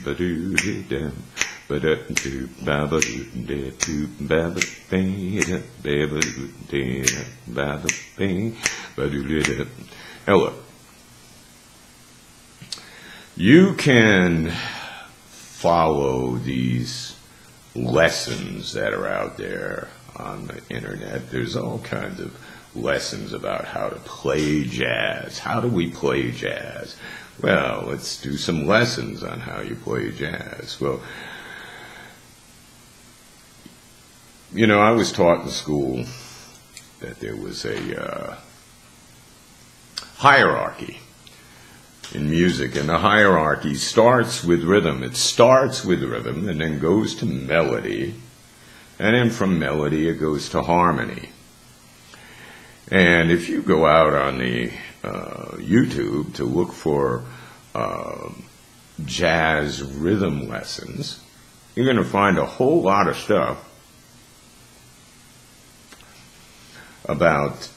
ba-doo-dee-dum, ba-da-doo, ba-ba-doo-dee-doo, ba-ba-dee-dum, ba-ba-doo-dee-dum, ba-ba-dee, ba-doo-dee-dum. Now look, you can follow these lessons that are out there on the internet. There's all kinds of lessons about how to play jazz. How do we play jazz? Well, let's do some lessons on how you play jazz. Well, you know, I was taught in school that there was a hierarchy in music, and the hierarchy starts with rhythm. It starts with rhythm and then goes to melody, and then from melody it goes to harmony. And if you go out on the YouTube to look for jazz rhythm lessons, you're going to find a whole lot of stuff about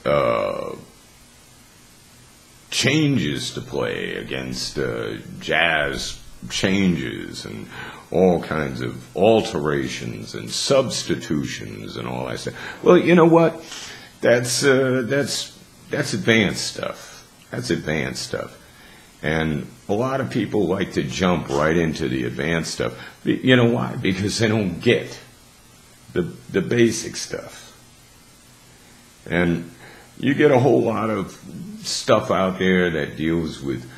changes to play against jazz changes and all kinds of alterations and substitutions and all that stuff. Well, you know what? That's advanced stuff. That's advanced stuff. And a lot of people like to jump right into the advanced stuff. You know why? Because they don't get the basic stuff. And you get a whole lot of stuff out there that deals with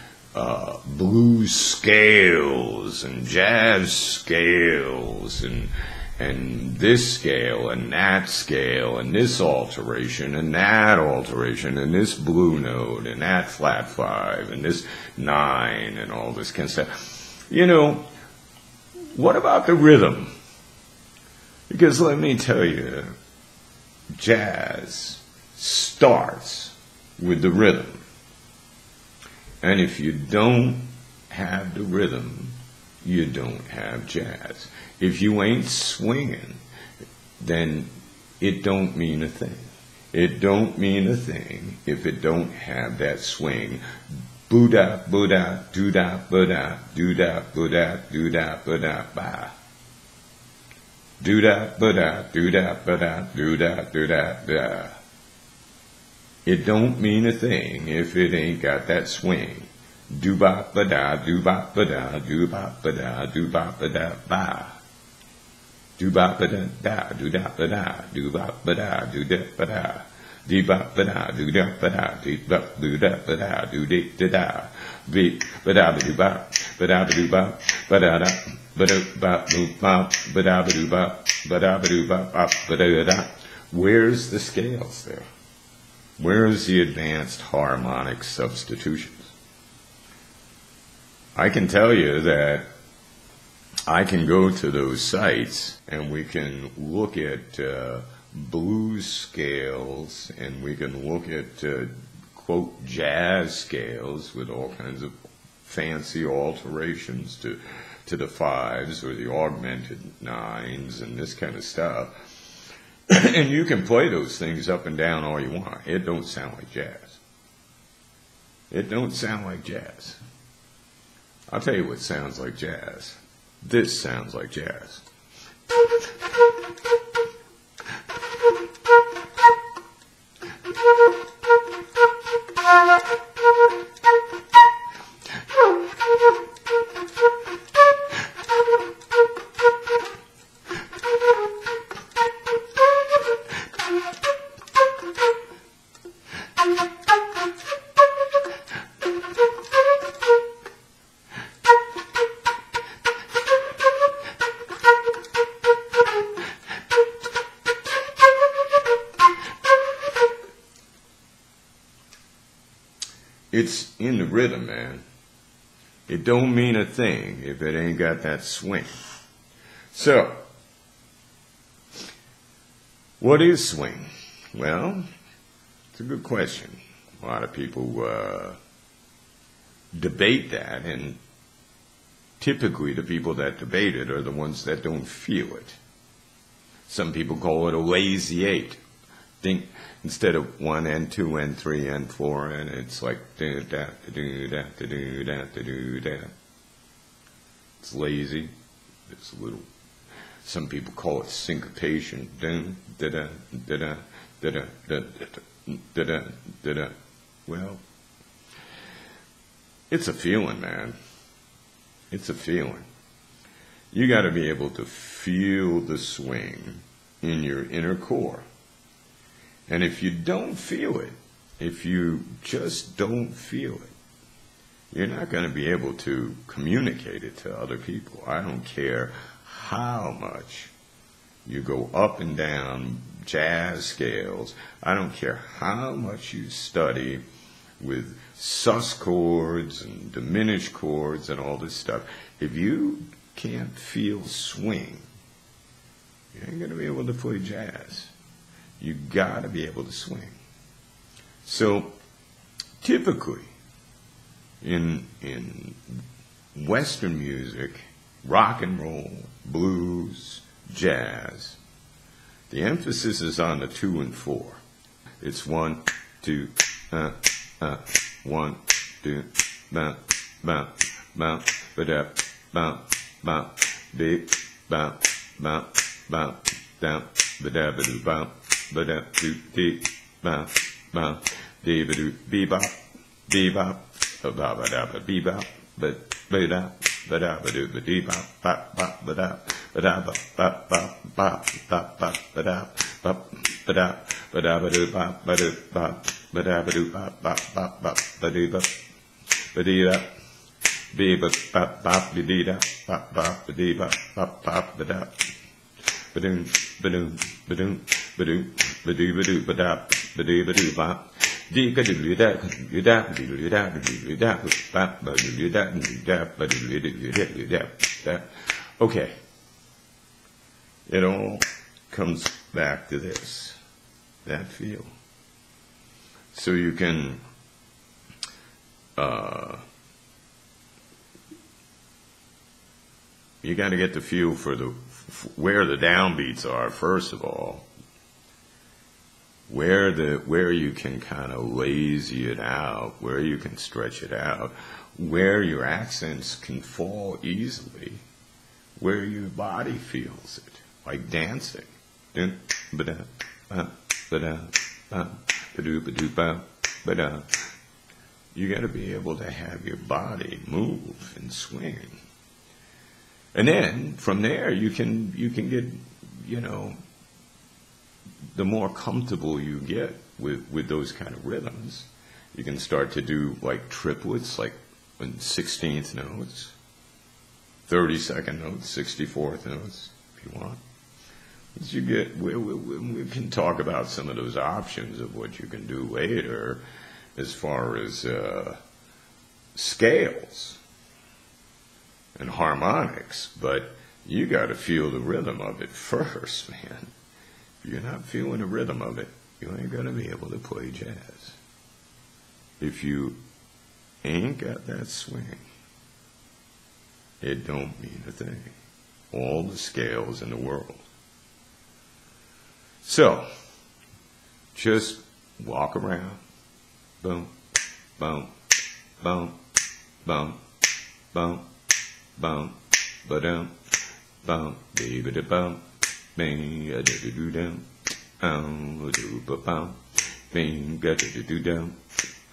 blues scales and jazz scales and this scale and that scale and this alteration and that alteration and this blue note and that flat five and this nine and all this kind of stuff. You know, what about the rhythm? Because let me tell you, jazz starts with the rhythm. And if you don't have the rhythm, you don't have jazz. If you ain't swinging, then it don't mean a thing. It don't mean a thing if it don't have that swing. Boo-da, boo-da, doo-da, boo-da, doo-da, boo-da, doo-da, boo-da, ba. Doo-da, boo-da, doo-da, boo-da, doo-da, doo-da, da. It don't mean a thing if it ain't got that swing. Do-ba-ba-da, do-ba-ba-da, do-ba-ba-da, do-ba-ba-da, ba. Do-ba-ba-da-da, do-da-ba-da, do-ba-ba-da, do-da-ba-da. Dee-ba-ba-da, do-da-ba-da, dee-ba-do-da-ba-da, do-dee-da-da. Be-ba-da-ba-do-ba, ba-da-ba-do-ba, ba-da-da, ba-do-ba-do-ba, ba-da-ba-do-ba, ba-da-ba-do-ba, ba-da-da. Where's the scales there? Where's the advanced harmonic substitutions? I can tell you that I can go to those sites and we can look at blues scales and we can look at, quote, jazz scales with all kinds of fancy alterations to the fives or the augmented nines and this kind of stuff. And you can play those things up and down all you want. It don't sound like jazz. It don't sound like jazz. I'll tell you what sounds like jazz. This sounds like jazz. It's in the rhythm, man. It don't mean a thing if it ain't got that swing. So, what is swing? Well, it's a good question. A lot of people debate that, and typically the people that debate it are the ones that don't feel it. Some people call it a lazy eight. Think instead of 1 and 2 and 3 and 4, and it's like do that, do that, do that, do that. It's lazy. It's a little. Some people call it syncopation. Dun, da-da, da-da, da-da, da-da, da-da, da-da. Well, it's a feeling, man. It's a feeling. You got to be able to feel the swing in your inner core. And if you don't feel it, if you just don't feel it, you're not going to be able to communicate it to other people. I don't care how much you go up and down jazz scales. I don't care how much you study with sus chords and diminished chords and all this stuff. If you can't feel swing, you ain't going to be able to play jazz. You got to be able to swing. So typically in Western music, rock and roll, blues, jazz, the emphasis is on the 2 and 4. It's 1, 2, 1, 2, bump, bump, bump, ba-da, bump, bump, beep, bump, bump, bump, down, ba-da, ba-do, bump, ba-da, do, dee, bump, bump, dee, ba-do, bebop, bebop, ba-ba-da, ba-bebop, ba-da, ba-da, ba-do, ba-dee-bop, bop, bop, ba-da, ba-da, bop, bop, bop, bop, bop, bop, ba-da, bop, ba-da, ba-da, ba-do, bop, ba-do, bop, ba-da, ba-do, bop, bop, bop, bop, ba-dee, bop, ba-dee-da, bee-bop, bop, bop, ba-dee-da, bop, bop, ba-dee, bop, bop, bop, ba-da, ba-doom, ba-doom, ba-doom, ba-doom, ba-doo, ba-doo, ba-da, ba-dee, ba-doo, bop. Okay, it all comes back to this, that feel. So you can you got to get the feel for where the downbeats are, first of all. Where you can kind of lazy it out, where you can stretch it out, where your accents can fall easily, where your body feels it, like dancing. You got to be able to have your body move and swing. And then from there you can get, the more comfortable you get with those kind of rhythms, you can start to do like triplets, like in 16th notes, 32nd notes, 64th notes, if you want. As you get, we can talk about some of those options of what you can do later as far as scales and harmonics, but you got to feel the rhythm of it first, man. If you're not feeling the rhythm of it, you ain't going to be able to play jazz. If you ain't got that swing, it don't mean a thing. All the scales in the world. So, just walk around. Boom, boom, boom, boom, boom, boom, ba-dum, boom, baby-da-bum. Bing a do do dum, do ba bum, bing a do do dum,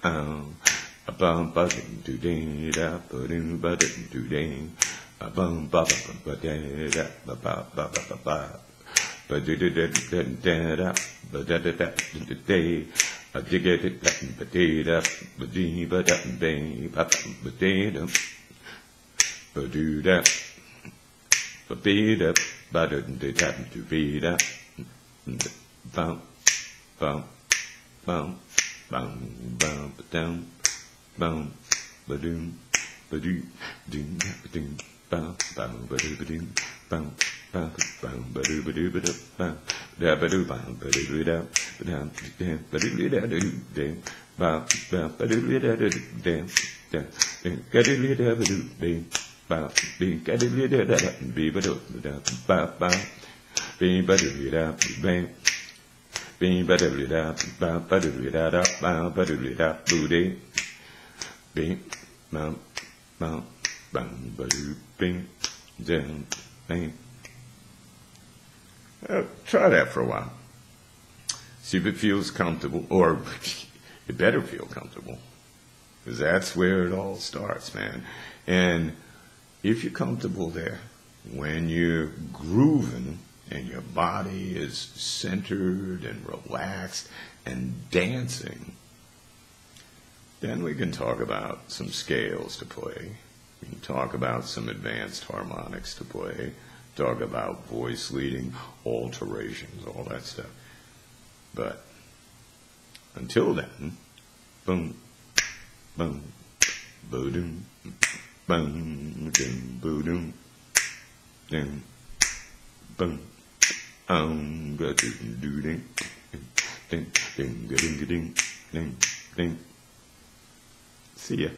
a bum ba do ding da ba do ding, a bum ba ba da da ba ba ba ba ba ba do do da da da ba da da da day, a dig it ba da da ba dee ba da bing ba ba da dum, ba do da ba be da. Ba-da-da-da-da-da-da, bum, bum, bum, bum, bum, ba-dum, bum, ba-doom, ba-doo, doom, ba-doom, bum, bum, ba-doo, ba-doom, bum, bum, bum, ba-doo, ba-doo, ba-doo, bum, da-ba-doo, bum, ba-doo, da, ba-dum, da, ba-doo, da-da-doo, bum, bum, ba-doo, da-da-doo, da, ga-doo, da-ba-doo, da. Ba be ga do da da be ba do da ba ba be ba do da bang be ba do da ba do da ba ba do da boo de be bum bum bang, ba-doo, bing, down, bang. Try that for a while. See if it feels comfortable, or it better feel comfortable, because that's where it all starts, man. And if you're comfortable there, when you're grooving and your body is centered and relaxed and dancing, then we can talk about some scales to play. We can talk about some advanced harmonics to play, talk about voice leading, alterations, all that stuff. But until then, boom, boom, boom, boom, boom, boom, boom, boom, ding, ding, ding, ding, ding, ding, ding. See ya.